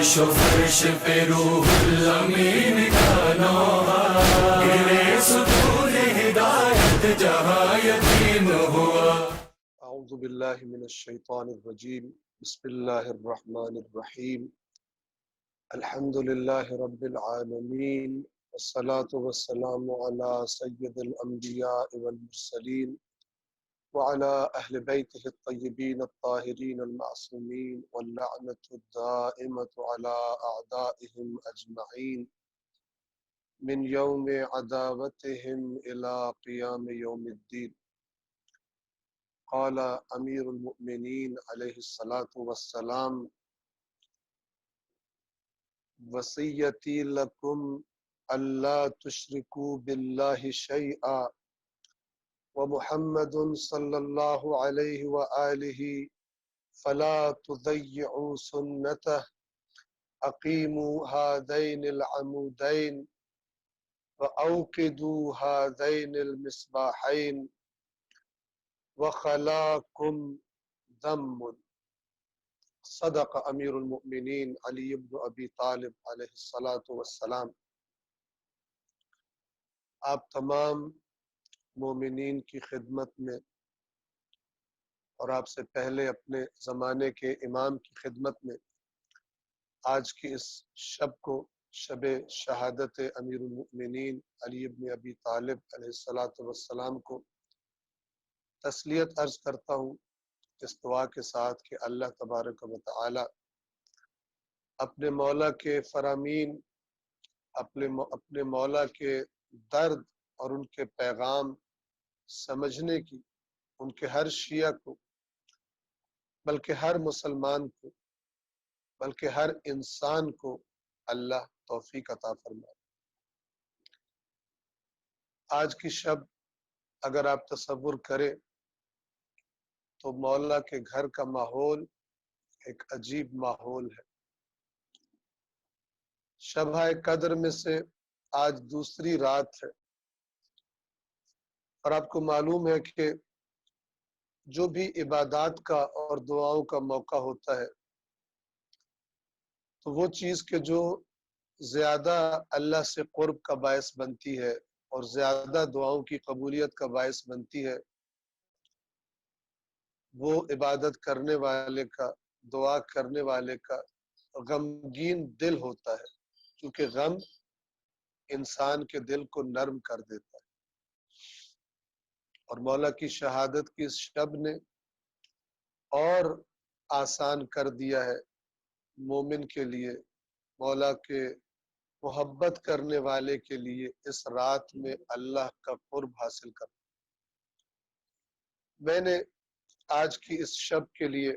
عرش و فرش پہ روح الامین کا نوحہ گرے ستون ہدایت جہاں یتیم ہوا۔ اعوذ باللہ من الشیطان الرجیم، بسم اللہ الرحمن الرحیم، الحمد للہ رب العالمین، والصلاة والسلام علی سید الانبیاء والمرسلین وعلى اہل بیتہ الطیبین الطاہرین المعصومین واللعنۃ الدائمۃ علی اعدائہم اجمعین من یوم عداوتہم الی قیام یوم الدین۔ قال امیر المؤمنین علیہ الصلاۃ والسلام: وصیتی لکم اللہ تشرکوا باللہ شیئا ومحمد صلی اللہ علیہ وآلہ فلا تضیعوا سنتہ اقیموا ہذین العمودین واوقدوا ہذین المصباحین وخلاکم ذم۔ صدق امیر المؤمنین علی بن ابی طالب علیہ الصلاۃ والسلام۔ آپ تمام مومنین کی خدمت میں اور آپ سے پہلے اپنے زمانے کے امام کی خدمت میں آج کی اس شب کو شب شہادت امیر المؤمنین علی بن ابی طالب علیہ الصلاۃ والسلام کو تسلیت عرض کرتا ہوں، اس دعا کے ساتھ کہ اللہ تبارک و تعالی اپنے مولا کے فرامین، اپنے مولا کے درد اور ان کے پیغام سمجھنے کی ان کے ہر شیعہ کو، بلکہ ہر مسلمان کو، بلکہ ہر انسان کو اللہ توفیق عطا فرمائے۔ آج کی شب اگر آپ تصور کریں تو مولا کے گھر کا ماحول ایک عجیب ماحول ہے۔ شبہ قدر میں سے آج دوسری رات ہے، اور آپ کو معلوم ہے کہ جو بھی عبادات کا اور دعاؤں کا موقع ہوتا ہے تو وہ چیز کہ جو زیادہ اللہ سے قرب کا باعث بنتی ہے اور زیادہ دعاؤں کی قبولیت کا باعث بنتی ہے، وہ عبادت کرنے والے کا، دعا کرنے والے کا غمگین دل ہوتا ہے، کیونکہ غم انسان کے دل کو نرم کر دیتا ہے۔ اور مولا کی شہادت کی اس شب نے اور آسان کر دیا ہے مومن کے لیے، مولا کے محبت کرنے والے کے لیے اس رات میں اللہ کا قرب حاصل کرنا۔ میں نے آج کی اس شب کے لیے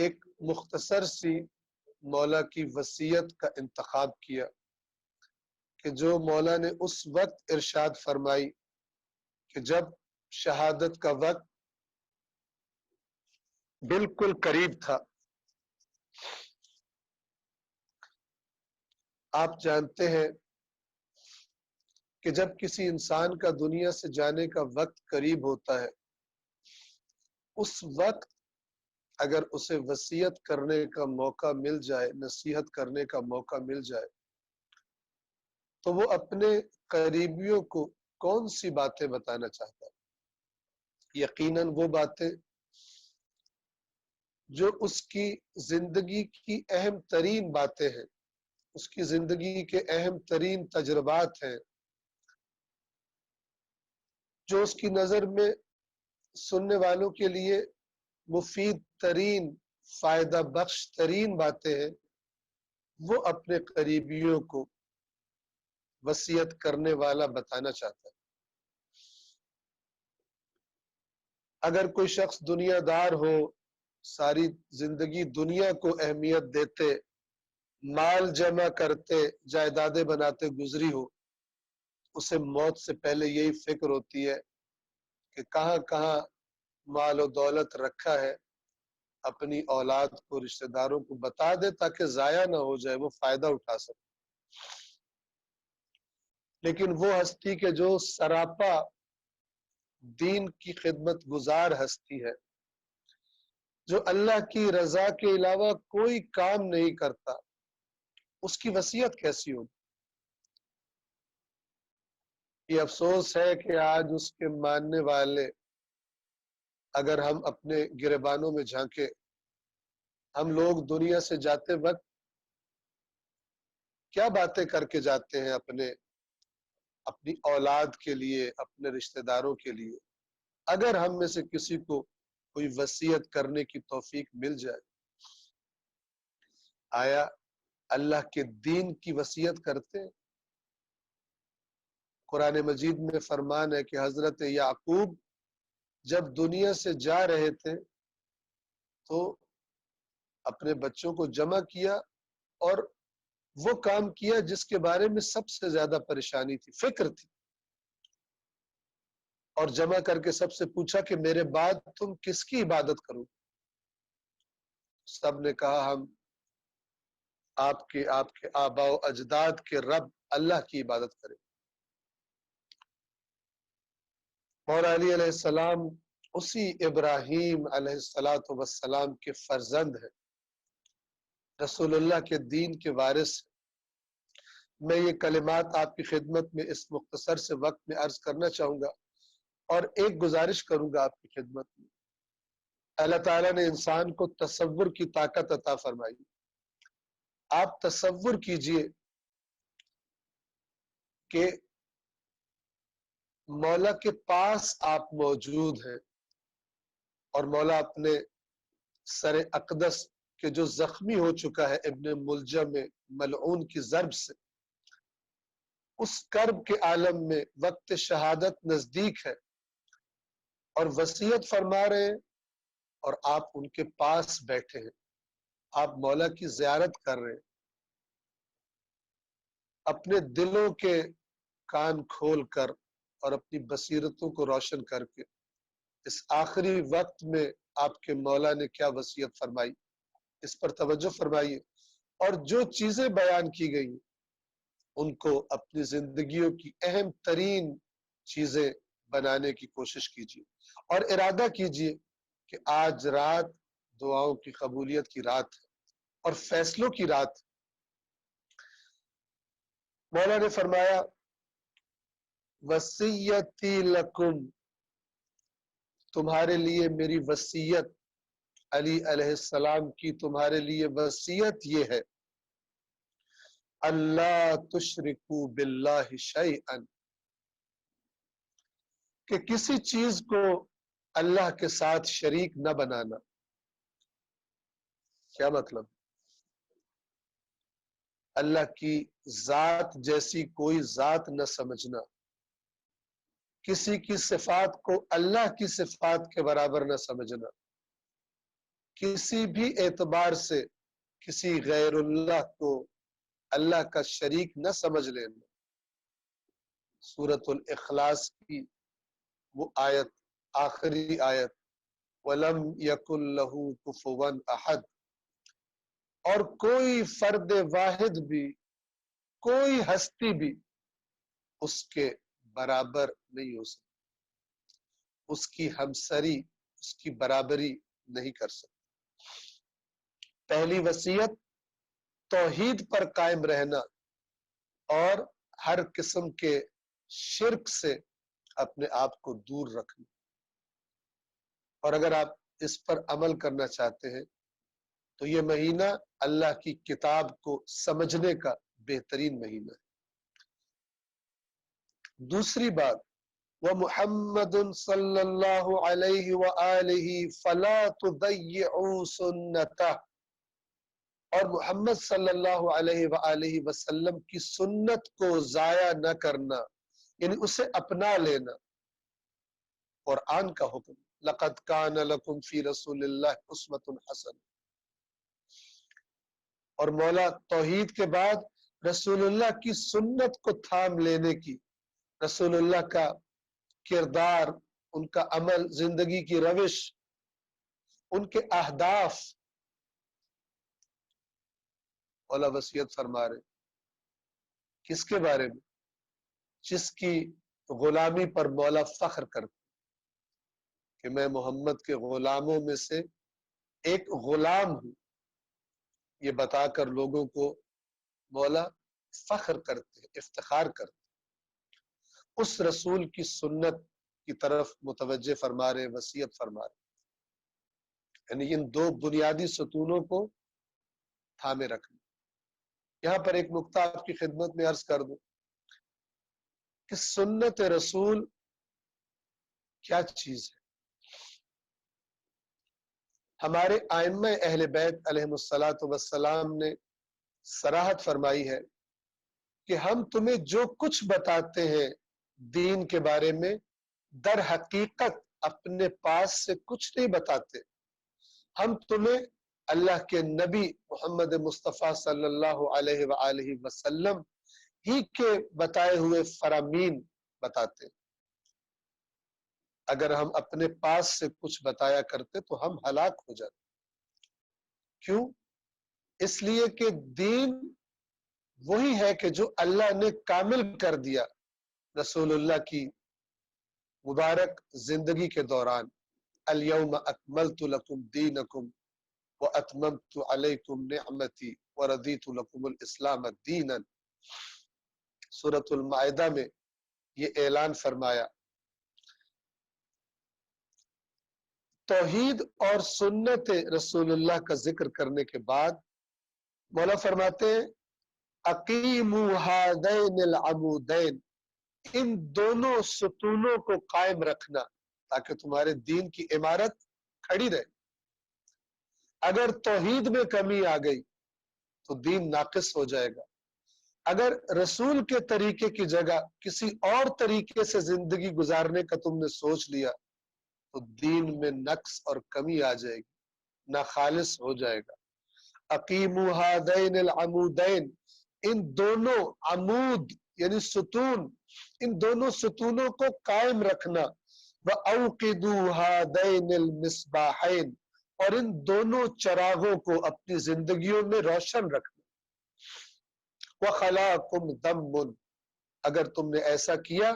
ایک مختصر سی مولا کی وصیت کا انتخاب کیا کہ جو مولا نے اس وقت ارشاد فرمائی کہ جب شہادت کا وقت بالکل قریب تھا۔ آپ جانتے ہیں کہ جب کسی انسان کا دنیا سے جانے کا وقت قریب ہوتا ہے، اس وقت اگر اسے وصیت کرنے کا موقع مل جائے، نصیحت کرنے کا موقع مل جائے، تو وہ اپنے قریبیوں کو کون سی باتیں بتانا چاہتا ہے؟ یقیناً وہ باتیں جو اس کی زندگی کی اہم ترین باتیں ہیں، اس کی زندگی کے اہم ترین تجربات ہیں، جو اس کی نظر میں سننے والوں کے لیے مفید ترین، فائدہ بخش ترین باتیں ہیں، وہ اپنے قریبیوں کو وصیت کرنے والا بتانا چاہتا ہے۔ اگر کوئی شخص دنیا دار ہو، ساری زندگی دنیا کو اہمیت دیتے، مال جمع کرتے، جائیدادیں بناتے گزری ہو، اسے موت سے پہلے یہی فکر ہوتی ہے کہ کہاں کہاں مال و دولت رکھا ہے، اپنی اولاد کو، رشتہ داروں کو بتا دے تاکہ ضائع نہ ہو جائے، وہ فائدہ اٹھا سکے۔ لیکن وہ ہستی کہ جو سراپا دین کی خدمت گزار ہستی ہے، جو اللہ کی رضا کے علاوہ کوئی کام نہیں کرتا، اس کی وصیت کیسی ہوگی؟ یہ افسوس ہے کہ آج اس کے ماننے والے، اگر ہم اپنے گریبانوں میں جھانکے، ہم لوگ دنیا سے جاتے وقت کیا باتیں کر کے جاتے ہیں اپنی اولاد کے لیے، اپنے رشتہ داروں کے لیے۔ اگر ہم میں سے کسی کو کوئی وصیت کرنے کی توفیق مل جائے، آیا اللہ کے دین کی وصیت کرتے ہیں؟ قرآن مجید میں فرمان ہے کہ حضرت یعقوب جب دنیا سے جا رہے تھے تو اپنے بچوں کو جمع کیا اور وہ کام کیا جس کے بارے میں سب سے زیادہ پریشانی تھی، فکر تھی، اور جمع کر کے سب سے پوچھا کہ میرے بعد تم کس کی عبادت کرو؟ سب نے کہا ہم آپ کے آباء و اجداد کے رب اللہ کی عبادت کریں۔ مولا علی علیہ السلام اسی ابراہیم علیہ السلام کے فرزند ہیں، رسول اللہ کے دین کے وارث ہیں۔ میں یہ کلمات آپ کی خدمت میں اس مختصر سے وقت میں عرض کرنا چاہوں گا، اور ایک گزارش کروں گا آپ کی خدمت میں۔ اللہ تعالیٰ نے انسان کو تصور کی طاقت عطا فرمائی۔ آپ تصور کیجئے کہ مولا کے پاس آپ موجود ہیں، اور مولا اپنے سر اقدس کے جو زخمی ہو چکا ہے ابن ملجم ملعون کی ضرب سے، اس کرب کے عالم میں وقت شہادت نزدیک ہے، اور وصیت فرما رہے ہیں، اور آپ ان کے پاس بیٹھے ہیں، آپ مولا کی زیارت کر رہے ہیں۔ اپنے دلوں کے کان کھول کر اور اپنی بصیرتوں کو روشن کر کے اس آخری وقت میں آپ کے مولا نے کیا وصیت فرمائی، اس پر توجہ فرمائیے، اور جو چیزیں بیان کی گئی ان کو اپنی زندگیوں کی اہم ترین چیزیں بنانے کی کوشش کیجیے، اور ارادہ کیجیے کہ آج رات دعاؤں کی قبولیت کی رات ہے اور فیصلوں کی رات۔ مولا نے فرمایا وصیتی لکم، تمہارے لیے میری وصیت، علی علیہ السلام کی تمہارے لیے وصیت یہ ہے، اللہ تشرکو باللہ شیئا، کہ کسی چیز کو اللہ کے ساتھ شریک نہ بنانا۔ کیا مطلب؟ اللہ کی ذات جیسی کوئی ذات نہ سمجھنا، کسی کی صفات کو اللہ کی صفات کے برابر نہ سمجھنا، کسی بھی اعتبار سے کسی غیر اللہ کو اللہ کا شریک نہ سمجھ لینا۔ سورۃ الاخلاص کی وہ آیت، آخری آیت، وَلَمْ يَكُنْ لَهُ كُفُوًا أَحَدٌ، اور کوئی فرد واحد بھی، کوئی ہستی بھی اس کے برابر نہیں ہو سکتی، اس کی ہمسری، اس کی برابری نہیں کر سکتی۔ پہلی وصیت توحید پر قائم رہنا اور ہر قسم کے شرک سے اپنے آپ کو دور رکھنا، اور اگر آپ اس پر عمل کرنا چاہتے ہیں تو یہ مہینہ اللہ کی کتاب کو سمجھنے کا بہترین مہینہ ہے۔ دوسری بات، وَمُحَمَّدٌ صلی اللہ علیہ وآلہ فَلَا تُضَيِّعُوا سُنَّتَهُ، اور محمد صلی اللہ علیہ وآلہ وسلم کی سنت کو ضائع نہ کرنا، یعنی اسے اپنا لینا۔ قرآن کا حکم، لَقَدْ كَانَ لَكُمْ فِي رَسُولِ اللَّهِ أُسْوَةٌ حَسَنَةٌ، اور مولا توحید کے بعد رسول اللہ کی سنت کو تھام لینے کی، رسول اللہ کا کردار، ان کا عمل، زندگی کی روش، ان کے اہداف، مولا وصیت فرما رہے کس کے بارے میں؟ جس کی غلامی پر مولا فخر کرتے کہ میں محمد کے غلاموں میں سے ایک غلام ہوں، یہ بتا کر لوگوں کو مولا فخر کرتے، افتخار کرتے، اس رسول کی سنت کی طرف متوجہ فرما رہے، وصیت فرما رہے، یعنی ان دو بنیادی ستونوں کو تھامے رکھنا۔ یہاں پر ایک نقطہ آپ کی خدمت میں عرض کر دوں کہ سنت رسول کیا چیز ہے۔ ہمارے ائمہ اہل بیت علیہم الصلاۃ والسلام نے صراحت فرمائی ہے کہ ہم تمہیں جو کچھ بتاتے ہیں دین کے بارے میں، در حقیقت اپنے پاس سے کچھ نہیں بتاتے، ہم تمہیں اللہ کے نبی محمد مصطفیٰ صلی اللہ علیہ وآلہ وسلم ہی کے بتائے ہوئے فرامین بتاتے۔ اگر ہم اپنے پاس سے کچھ بتایا کرتے تو ہم ہلاک ہو جاتے۔ کیوں؟ اس لیے کہ دین وہی ہے کہ جو اللہ نے کامل کر دیا رسول اللہ کی مبارک زندگی کے دوران۔ الیوم اکملت لکم دینکم واتممت علیکم نعمتی وردیت لکم الاسلام دینا۔ سورۃ المائدہ میں یہ اعلان فرمایا۔ توحید اور سنت رسول اللہ کا ذکر کرنے کے بعد مولا فرماتے ہیں اقیموا ہذین العمودین، ان دونوں ستونوں کو قائم رکھنا تاکہ تمہارے دین کی عمارت کھڑی رہے۔ اگر توحید میں کمی آ گئی تو دین ناقص ہو جائے گا۔ اگر رسول کے طریقے کی جگہ کسی اور طریقے سے زندگی گزارنے کا تم نے سوچ لیا تو دین میں نقص اور کمی آ جائے گی، ناخالص ہو جائے گا۔ اقیموا ہذین العمودین، ان دونوں عمود یعنی ستون، ان دونوں ستونوں کو قائم رکھنا۔ وَأَوْقِدُوا هَذَيْنِ الْمِصْبَاحَيْنِ، اور ان دونوں چراغوں کو اپنی زندگیوں میں روشن رکھنا۔ وَخَلَاكُمْ ذَمٌّ، اگر تم نے ایسا کیا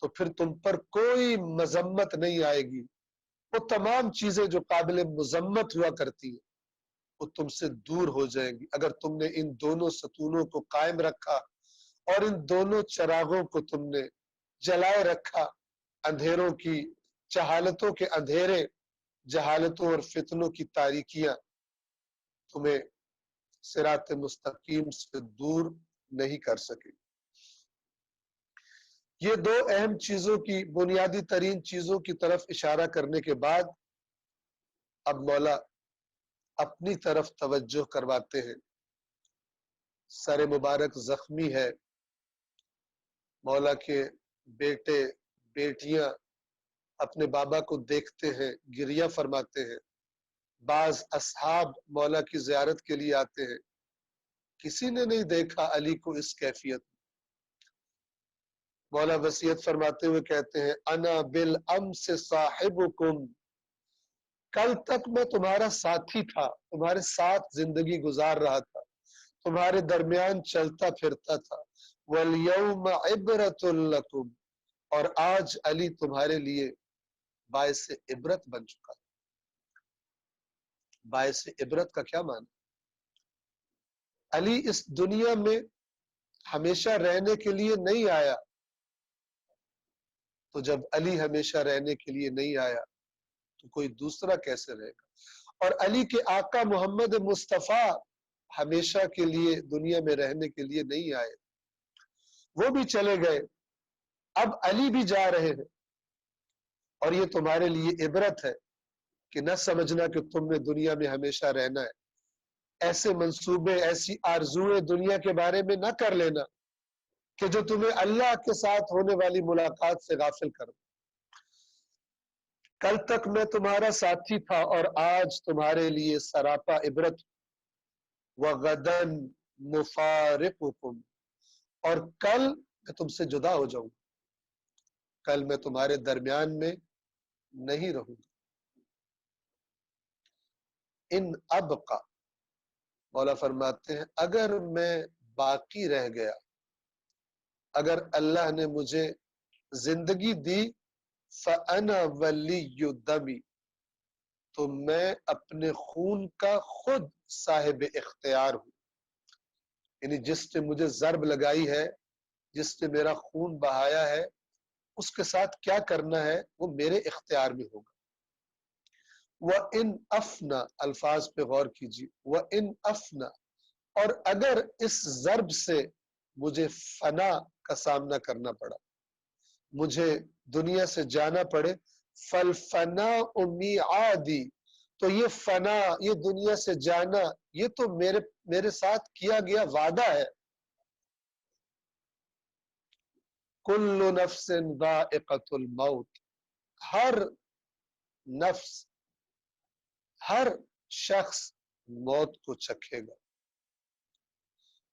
تو پھر تم پر کوئی مذمت نہیں آئے گی۔ وہ تمام چیزیں جو قابل مذمت ہوا کرتی ہیں وہ تم سے دور ہو جائیں گی اگر تم نے ان دونوں ستونوں کو قائم رکھا اور ان دونوں چراغوں کو تم نے جلائے رکھا۔ اندھیروں کی جہالتوں کے اندھیرے، جہالتوں اور فتنوں کی تاریکیاں تمہیں صراط مستقیم سے دور نہیں کر سکے۔ یہ دو اہم چیزوں کی، بنیادی ترین چیزوں کی طرف اشارہ کرنے کے بعد اب مولا اپنی طرف توجہ کرواتے ہیں۔ سر مبارک زخمی ہے، مولا کے بیٹے بیٹیاں اپنے بابا کو دیکھتے ہیں، گریہ فرماتے ہیں۔ بعض اصحاب مولا کی زیارت کے لیے آتے ہیں، کسی نے نہیں دیکھا علی کو اس کیفیت میں۔ مولا وصیت فرماتے ہوئے کہتے ہیں انا بالامس صاحبکم، کل تک میں تمہارا ساتھی تھا، تمہارے ساتھ زندگی گزار رہا تھا، تمہارے درمیان چلتا پھرتا تھا۔ والیوم عبرۃ لکم، اور آج علی تمہارے لیے باعث عبرت بن چکا ہے۔ باعث عبرت کا کیا معنی؟ علی اس دنیا میں ہمیشہ رہنے کے لیے نہیں آیا، تو جب علی ہمیشہ رہنے کے لیے نہیں آیا تو کوئی دوسرا کیسے رہے گا؟ اور علی کے آقا محمد مصطفیٰ ہمیشہ کے لیے دنیا میں رہنے کے لیے نہیں آئے، وہ بھی چلے گئے، اب علی بھی جا رہے ہیں۔ اور یہ تمہارے لیے عبرت ہے کہ نہ سمجھنا کہ تم نے دنیا میں ہمیشہ رہنا ہے، ایسے منصوبے، ایسی آرزویں دنیا کے بارے میں نہ کر لینا کہ جو تمہیں اللہ کے ساتھ ہونے والی ملاقات سے غافل کر دے۔ کل تک میں تمہارا ساتھی تھا اور آج تمہارے لیے سراپا عبرت۔ وغدن مفارقکم، اور کل میں تم سے جدا ہو جاؤں، کل میں تمہارے درمیان میں نہیں رہوں گا۔ ان ابقا، مولا فرماتے ہیں اگر میں باقی رہ گیا، اگر اللہ نے مجھے زندگی دی، فَأَنَا وَلِيُّ دَمِ، تو میں اپنے خون کا خود صاحب اختیار ہوں. یعنی جس نے مجھے ضرب لگائی ہے، جس نے میرا خون بہایا ہے، اس کے ساتھ کیا کرنا ہے وہ میرے اختیار میں ہوگا. وَإِنْ أَفْنَا، الفاظ پہ غور کیجیے. وَإِنْ أَفْنَا، اور اگر اس ضرب سے مجھے فنا کا سامنا کرنا پڑا، مجھے دنیا سے جانا پڑے، فَالْفَنَاءُ مِيعَادِي، تو یہ فنا، یہ دنیا سے جانا، یہ تو میرے ساتھ کیا گیا وعدہ ہے. کل نفس ذائقۃ الموت، ہر نفس، ہر شخص موت کو چکھے گا.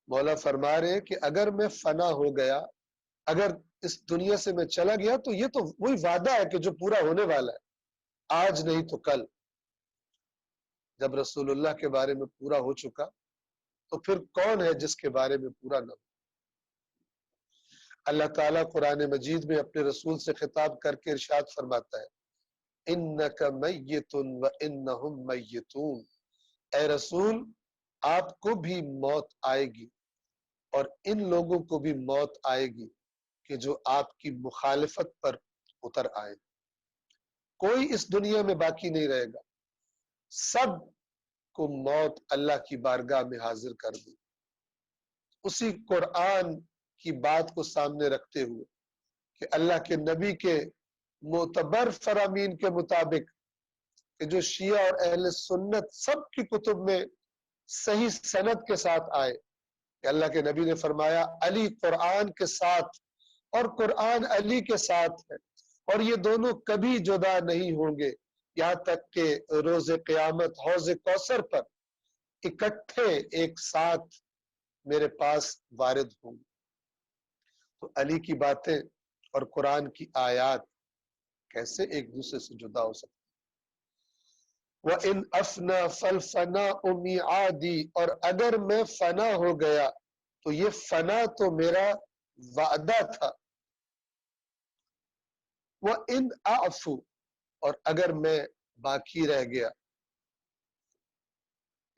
مولا فرما رہے کہ اگر میں فنا ہو گیا، اگر اس دنیا سے میں چلا گیا، تو یہ تو وہی وعدہ ہے کہ جو پورا ہونے والا ہے، آج نہیں تو کل. جب رسول اللہ کے بارے میں پورا ہو چکا تو پھر کون ہے جس کے بارے میں پورا نہ ہو. اللہ تعالیٰ قرآن مجید میں اپنے رسول سے خطاب کر کے ارشاد فرماتا ہے، اِنَّكَ مَيِّتٌ وَإِنَّهُمْ مَيِّتُونَ، اے رسول آپ کو بھی موت آئے گی اور ان لوگوں کو بھی موت آئے گی کہ جو آپ کی مخالفت پر اتر آئے. کوئی اس دنیا میں باقی نہیں رہے گا، سب کو موت اللہ کی بارگاہ میں حاضر کر دی. اسی قرآن کی بات کو سامنے رکھتے ہوئے کہ اللہ کے نبی کے معتبر فرامین کے مطابق کہ جو شیعہ اور اہل سنت سب کی کتب میں صحیح سند کے ساتھ آئے کہ اللہ کے نبی نے فرمایا علی قرآن کے ساتھ اور قرآن علی کے ساتھ ہے، اور یہ دونوں کبھی جدا نہیں ہوں گے یہاں تک کہ روز قیامت حوض کوثر پر اکٹھے ایک ساتھ میرے پاس وارد ہوں گے. تو علی کی باتیں اور قرآن کی آیات کیسے ایک دوسرے سے جدا ہو سکتے؟ وَإِنْ أَفْنَا فَالْفَنَاءُ مِيعَادِي، اور اگر میں فنا ہو گیا تو یہ فنا تو میرا وعدہ تھا. وَإِنْ أَعْفُو، اور اگر میں باقی رہ گیا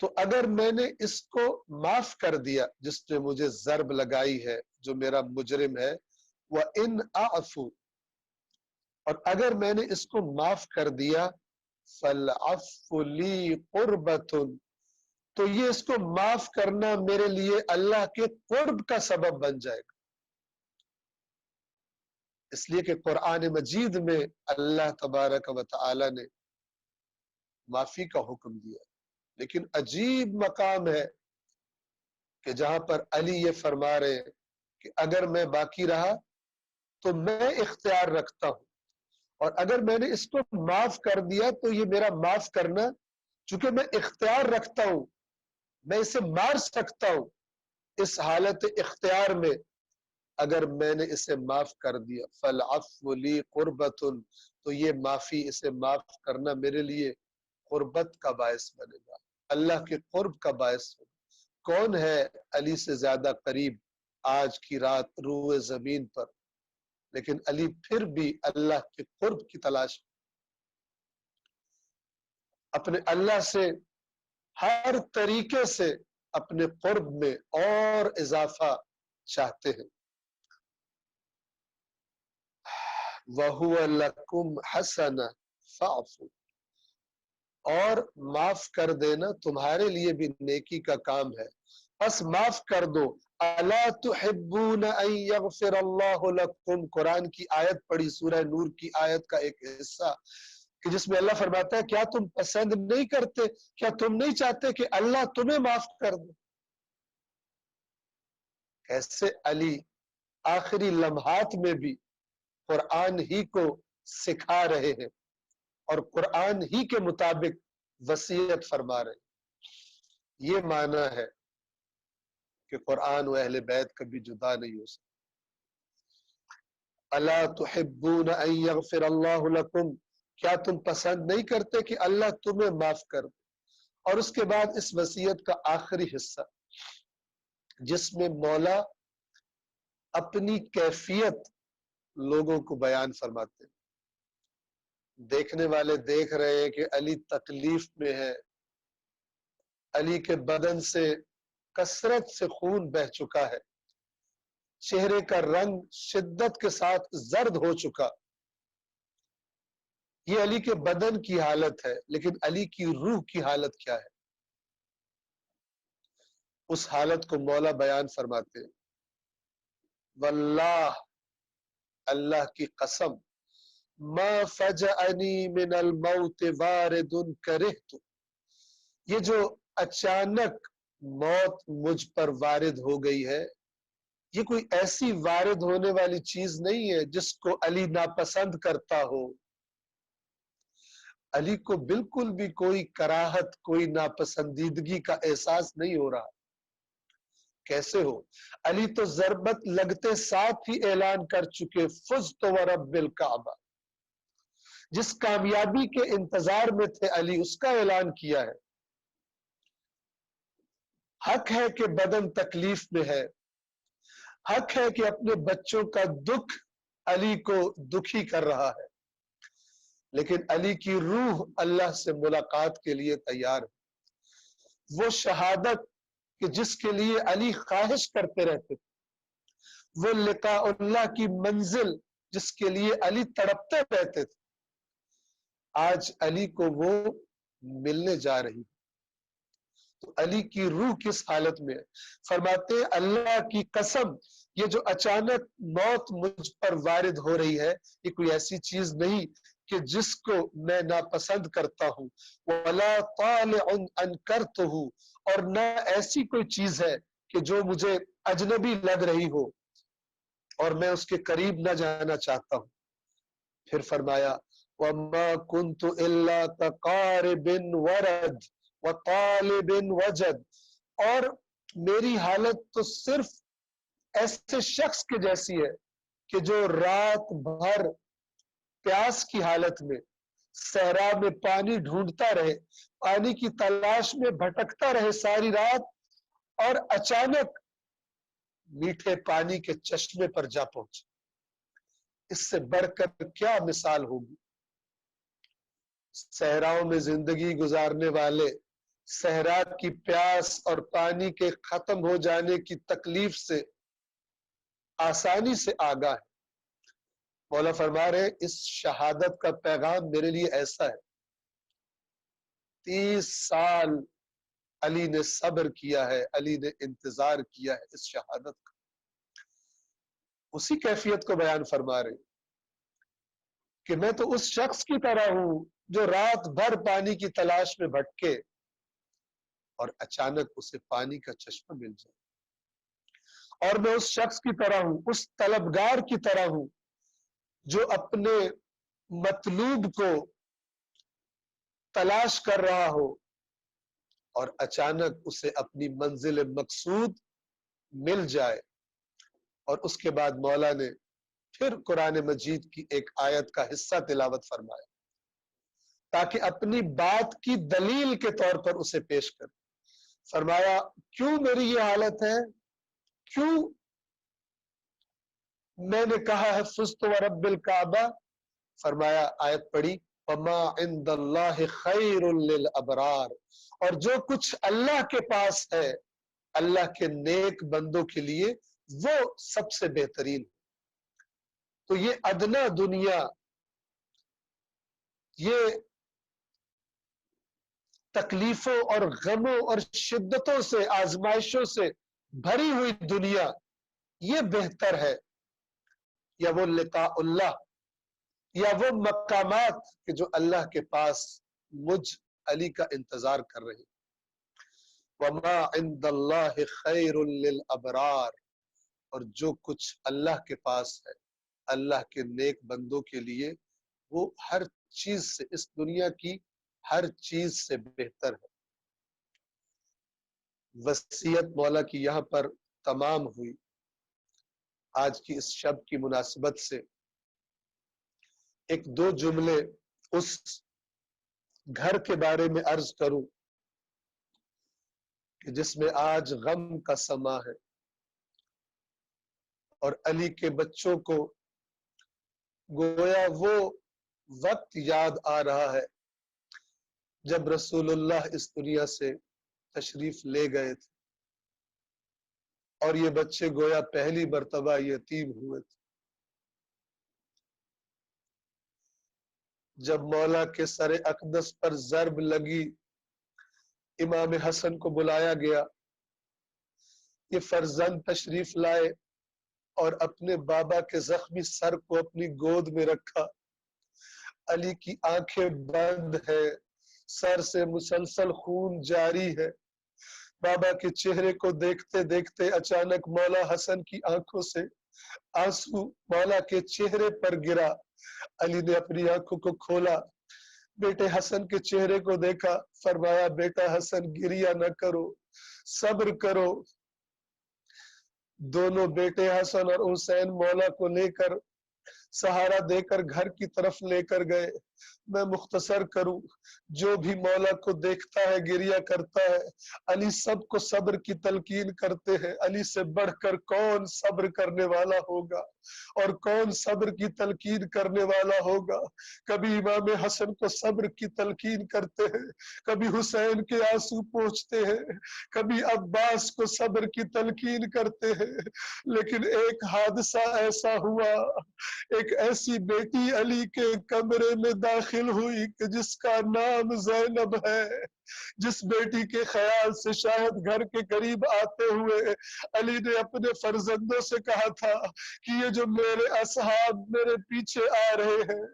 تو اگر میں نے اس کو معاف کر دیا جس نے مجھے ضرب لگائی ہے، جو میرا مجرم ہے، وَإِنْ أَعْفُو، اور اگر میں نے اس کو معاف کر دیا، فَالْعَفْوُ لِي قُرْبَةٌ، تو یہ اس کو معاف کرنا میرے لیے اللہ کے قرب کا سبب بن جائے گا. اس لیے کہ قرآن مجید میں اللہ تبارک و تعالی نے معافی کا حکم دیا، لیکن عجیب مقام ہے کہ جہاں پر علی یہ فرما رہے ہیں کہ اگر میں باقی رہا تو میں اختیار رکھتا ہوں، اور اگر میں نے اس کو معاف کر دیا تو یہ میرا معاف کرنا، چونکہ میں اختیار رکھتا ہوں، میں اسے مار سکتا ہوں، اس حالت اختیار میں اگر میں نے اسے معاف کر دیا، فَالْعَفْوُ لِي قُرْبَةٌ، تو یہ معافی، اسے معاف کرنا میرے لیے قربت کا باعث بنے گا، اللہ کے قرب کا باعث ہوگا. کون ہے علی سے زیادہ قریب آج کی رات روئے زمین پر؟ لیکن علی پھر بھی اللہ کے قرب کی تلاش، اپنے اللہ سے ہر طریقے سے اپنے قرب میں اور اضافہ چاہتے ہیں. وَهُوَ لَكُمْ حَسَنًا فَاعْفُوا، اور معاف کر دینا تمہارے لیے بھی نیکی کا کام ہے، بس معاف کر دو. أَلَا تُحِبُّونَ أَن يَغْفِرَ اللَّهُ لَكُمْ، قرآن کی آیت پڑھی، سورہ نور کی آیت کا ایک حصہ کہ جس میں اللہ فرماتا ہے کیا تم پسند نہیں کرتے، کیا تم نہیں چاہتے کہ اللہ تمہیں معاف کر دے؟ کیسے علی آخری لمحات میں بھی قرآن ہی کو سکھا رہے ہیں اور قرآن ہی کے مطابق وصیت فرما رہے ہیں. یہ معنی ہے کہ قرآن و اہل بیت کبھی جدا نہیں ہو سکتے. الا تحبون ان یغفر اللہ لکم، کیا تم پسند نہیں کرتے کہ اللہ تمہیں معاف کر دے؟ اور اس کے بعد اس وصیت کا آخری حصہ جس میں مولا اپنی کیفیت لوگوں کو بیان فرماتے ہیں. دیکھنے والے دیکھ رہے ہیں کہ علی تکلیف میں ہے، علی کے بدن سے کثرت سے خون بہ چکا ہے، چہرے کا رنگ شدت کے ساتھ زرد ہو چکا۔ یہ علی کے بدن کی حالت ہے، لیکن علی کی روح کی حالت کیا ہے؟ اس حالت کو مولا بیان فرماتے ہیں، واللہ، اللہ کی قسم، ما فجأنی من الموت وارد کرہت، یہ جو اچانک موت مجھ پر وارد ہو گئی ہے، یہ کوئی ایسی وارد ہونے والی چیز نہیں ہے جس کو علی ناپسند کرتا ہو۔ علی کو بالکل بھی کوئی کراہت، کوئی ناپسندیدگی کا احساس نہیں ہو رہا۔ کیسے ہو؟ علی تو ضربت لگتے ساتھ ہی اعلان کر چکے، فزت ورب الکعبہ، جس کامیابی کے انتظار میں تھے علی، اس کا اعلان کیا ہے۔ حق ہے کہ بدن تکلیف میں ہے، حق ہے کہ اپنے بچوں کا دکھ علی کو دکھی کر رہا ہے، لیکن علی کی روح اللہ سے ملاقات کے لیے تیار ہے۔ وہ شہادت کہ جس کے لیے علی خواہش کرتے رہتے تھے، وہ لقاء اللہ کی منزل جس کے لیے علی تڑپتے رہتے تھے، آج علی کو وہ ملنے جا رہی۔ تو علی کی روح کس حالت میں ہے؟ فرماتے ہیں اللہ کی قسم، یہ جو اچانک موت مجھ پر وارد ہو رہی ہے، یہ کوئی ایسی چیز نہیں کہ جس کو میں ناپسند کرتا ہوں، وَلَا طَالِعٌ أَنْكَرْتُهُ، اور نہ ایسی کوئی چیز ہے کہ جو مجھے اجنبی لگ رہی ہو اور میں اس کے قریب نہ جانا چاہتا ہوں۔ پھر فرمایا وَمَا كُنْتُ إِلَّا كَقَارِبٍ وَرَدٍ وَطَالِبٍ وَجَدٍ، اور میری حالت تو صرف ایسے شخص کے جیسی ہے کہ جو رات بھر پیاس کی حالت میں صحرا میں پانی ڈھونڈتا رہے، پانی کی تلاش میں بھٹکتا رہے ساری رات، اور اچانک میٹھے پانی کے چشمے پر جا پہنچے۔ اس سے بڑھ کر کیا مثال ہوگی؟ صحراؤں میں زندگی گزارنے والے صحرا کی پیاس اور پانی کے ختم ہو جانے کی تکلیف سے آسانی سے آگاہ ہے۔ مولا فرما رہے اس شہادت کا پیغام میرے لیے ایسا ہے، 30 سال علی نے صبر کیا ہے، علی نے انتظار کیا ہے اس شہادت کا۔ اسی کیفیت کو بیان فرما رہے کہ میں تو اس شخص کی طرح ہوں جو رات بھر پانی کی تلاش میں بھٹکے اور اچانک اسے پانی کا چشمہ مل جائے، اور میں اس شخص کی طرح ہوں، اس طلبگار کی طرح ہوں جو اپنے مطلوب کو تلاش کر رہا ہو اور اچانک اسے اپنی منزل مقصود مل جائے۔ اور اس کے بعد مولا نے پھر قرآن مجید کی ایک آیت کا حصہ تلاوت فرمایا تاکہ اپنی بات کی دلیل کے طور پر اسے پیش کر۔ فرمایا کیوں میری یہ حالت ہے، کیوں میں نے کہا ہے فزت ورب الکعبہ؟ فرمایا آیت پڑھی وما عند اللہ خیر للابرار، اور جو کچھ اللہ کے پاس ہے اللہ کے نیک بندوں کے لیے وہ سب سے بہترین۔ تو یہ ادنا دنیا، یہ تکلیفوں اور غموں اور شدتوں سے، آزمائشوں سے بھری ہوئی دنیا، یہ بہتر ہے یا وہ لقاء اللہ، یا وہ مقامات کہ جو اللہ کے پاس مجھ علی کا انتظار کر رہے ہیں؟ وما عند اللہ خیر للابرار، اور جو کچھ اللہ کے پاس ہے اللہ کے نیک بندوں کے لیے وہ ہر چیز سے، اس دنیا کی ہر چیز سے بہتر ہے۔ وصیت مولا کی یہاں پر تمام ہوئی۔ آج کی اس شب کی مناسبت سے ایک دو جملے اس گھر کے بارے میں عرض کروں کہ جس میں آج غم کا سما ہے، اور علی کے بچوں کو گویا وہ وقت یاد آ رہا ہے جب رسول اللہ اس دنیا سے تشریف لے گئے تھے اور یہ بچے گویا پہلی مرتبہ یتیم ہوئے تھے۔ جب مولا کے سر اقدس پر ضرب لگی، امام حسن کو بلایا گیا، یہ فرزند تشریف لائے اور اپنے بابا کے زخمی سر کو اپنی گود میں رکھا۔ علی کی آنکھیں بند ہے، سر سے مسلسل خون جاری ہے۔ بابا کے چہرے کو دیکھتے دیکھتے اچانک مولا حسن کی آنکھوں سے آنسو مولا کے چہرے پر گرا۔ علی نے اپنی آنکھوں کو کھولا، بیٹے حسن کے چہرے کو دیکھا، فرمایا بیٹا حسن گریہ نہ کرو، صبر کرو۔ دونوں بیٹے حسن اور حسین مولا کو لے کر سہارا دے کر گھر کی طرف لے کر گئے۔ میں مختصر کروں، جو بھی مولا کو دیکھتا ہے گریہ کرتا ہے۔ علی سب کو صبر کی تلقین کرتے ہیں۔ علی سے بڑھ کر کون صبر کرنے والا ہوگا اور کون صبر کی تلقین کرنے والا ہوگا؟ کبھی امام حسن کو صبر کی تلقین کرتے ہیں، کبھی حسین کے آنسو پوچھتے ہیں، کبھی عباس کو صبر کی تلقین کرتے ہیں۔ لیکن ایک حادثہ ایسا ہوا، ایک ایسی بیٹی علی کے کمرے میں داخل ہوئی کہ جس کا نام زینب ہے، جس بیٹی کے خیال سے شاید گھر کے قریب آتے ہوئے علی نے اپنے فرزندوں سے کہا تھا کہ یہ جو میرے اصحاب میرے پیچھے آ رہے ہیں،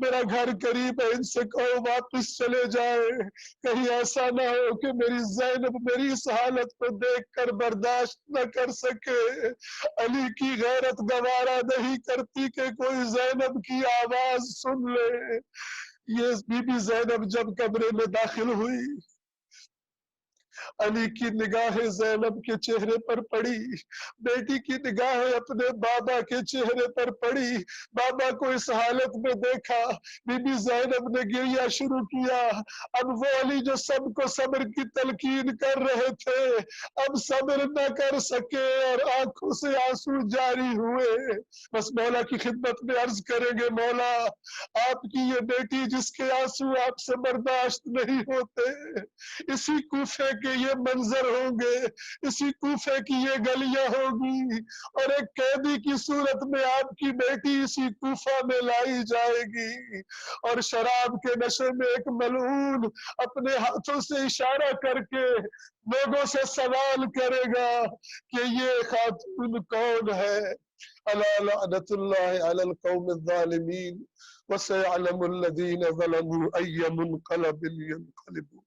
میرا گھر قریب ہے، ان سے کہو واپس چلے جائیں، کہیں ایسا نہ ہو کہ میری زینب میری اس حالت کو دیکھ کر برداشت نہ کر سکے۔ علی کی غیرت گوارا نہیں کرتی کہ کوئی زینب کی آواز سن لے۔ یہ بی بی زینب جب کمرے میں داخل ہوئی، علی کی نگاہیں زینب کے چہرے پر پڑی، بیٹی کی نگاہیں اپنے بابا کے چہرے پر پڑی۔ بابا کو اس حالت میں دیکھا، بی بی زینب نے گریہ شروع کیا۔ اب وہ علی جو سب کو صبر کی تلقین کر رہے تھے اب صبر نہ کر سکے اور آنکھوں سے آنسو جاری ہوئے۔ بس مولا کی خدمت میں عرض کریں گے، مولا آپ کی یہ بیٹی جس کے آنسو آپ سے برداشت نہیں ہوتے، اسی کوفے کے یہ منظر ہوں گے، اسی کوفے کی یہ گلیاں ہوگی، اور ایک قیدی کی صورت میں آپ کی بیٹی اسی کوفہ میں لائی جائے گی، اور شراب کے نشے میں ایک ملعون اپنے ہاتھوں سے اشارہ کر کے لوگوں سے سوال کرے گا کہ یہ خاتون کون ہے۔ الا لعنت اللہ علی القوم الظالمین وسيعلم الذين ظلموا أي منقلب ينقلبون۔